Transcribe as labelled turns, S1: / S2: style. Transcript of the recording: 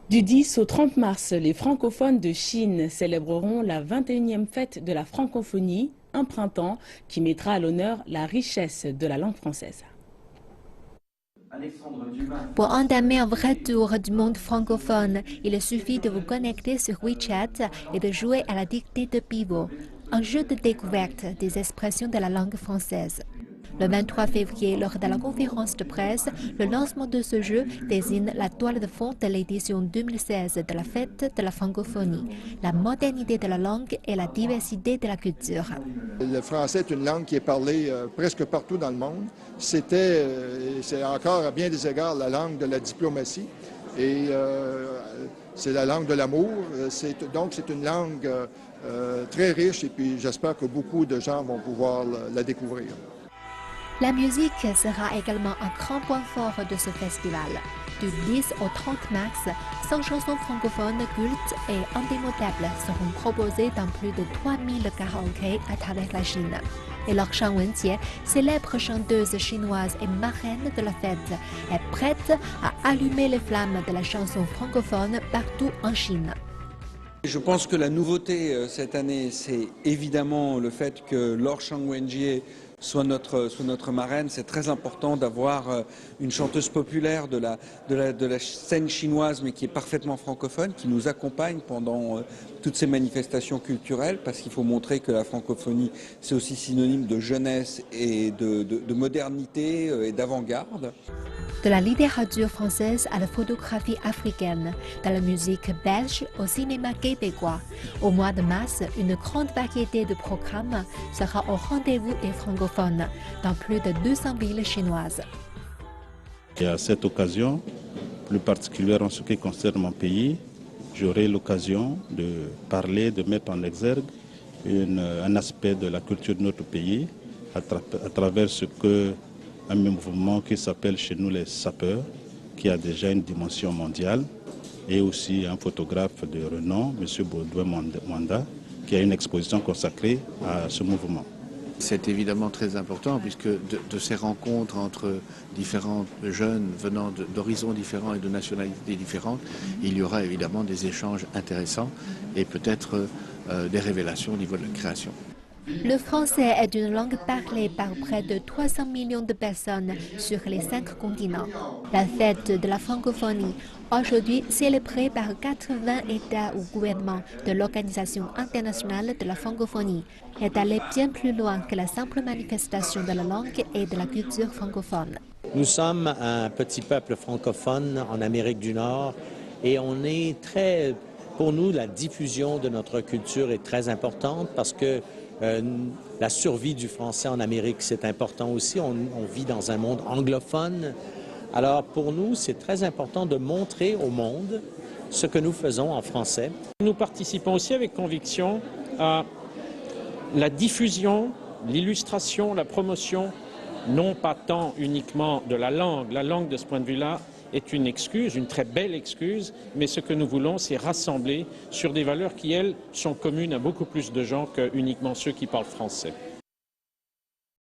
S1: Du 10 au 30 mars, les francophones de Chine célébreront la 21e fête de la francophonie, un printemps qui mettra à l'honneur la richesse de la langue française.
S2: Pour entamer un vrai tour du monde francophone, il suffit de vous connecter sur WeChat et de jouer à la dictée de pivot, un jeu de découverte des expressions de la langue française. Le 23 février, lors de la conférence de presse, le lancement de ce jeu désigne la toile de fond de l'édition 2016 de la Fête de la francophonie, la modernité de la langue et la diversité de la culture.
S3: Le français est une langue qui est parlée presque partout dans le monde. C'est encore à bien des égards la langue de la diplomatie et c'est la langue de l'amour. Donc c'est une langue très riche et puis j'espère que beaucoup de gens vont pouvoir la découvrir.
S2: La musique sera également un grand point fort de ce festival. Du 10 au 30 mars, 100 chansons francophones cultes et indémodables seront proposées dans plus de 3000 karaokés à travers la Chine. Et Laure Shang Wenjie, célèbre chanteuse chinoise et marraine de la fête, est prête à allumer les flammes de la chanson francophone partout en Chine.
S4: Je pense que la nouveauté cette année, c'est évidemment le fait que Laure Shang Wenjie soit notre marraine. C'est très important d'avoir une chanteuse populaire de la scène chinoise, mais qui est parfaitement francophone, qui nous accompagne pendant toutes ces manifestations culturelles, parce qu'il faut montrer que la francophonie, c'est aussi synonyme de jeunesse et de modernité et d'avant-garde.
S2: De la littérature française à la photographie africaine, de la musique belge au cinéma québécois. Au mois de mars, une grande variété de programmes sera au rendez-vous des francophones dans plus de 200 villes chinoises.
S5: Et à cette occasion, plus particulièrement en ce qui concerne mon pays, j'aurai l'occasion de parler, de mettre en exergue un aspect de la culture de notre pays à travers un mouvement qui s'appelle chez nous les sapeurs, qui a déjà une dimension mondiale, et aussi un photographe de renom, M. Baudouin Mwanda, qui a une exposition consacrée à ce mouvement.
S6: C'est évidemment très important puisque de ces rencontres entre différents jeunes venant d'horizons différents et de nationalités différentes, il y aura évidemment des échanges intéressants et peut-être des révélations au niveau de la création.
S2: Le français est une langue parlée par près de 300 millions de personnes sur les 5 continents. La fête de la francophonie, aujourd'hui célébrée par 80 États ou gouvernements de l'Organisation internationale de la francophonie, est allée bien plus loin que la simple manifestation de la langue et de la culture francophone.
S7: Nous sommes un petit peuple francophone en Amérique du Nord et pour nous, la diffusion de notre culture est très importante parce que la survie du français en Amérique, c'est important aussi. On vit dans un monde anglophone. Alors pour nous, c'est très important de montrer au monde ce que nous faisons en français.
S8: Nous participons aussi avec conviction à la diffusion, l'illustration, la promotion, non pas tant uniquement de la langue. La langue, de ce point de vue-là, est une excuse, une très belle excuse, mais ce que nous voulons, c'est rassembler sur des valeurs qui, elles, sont communes à beaucoup plus de gens que uniquement ceux qui parlent français.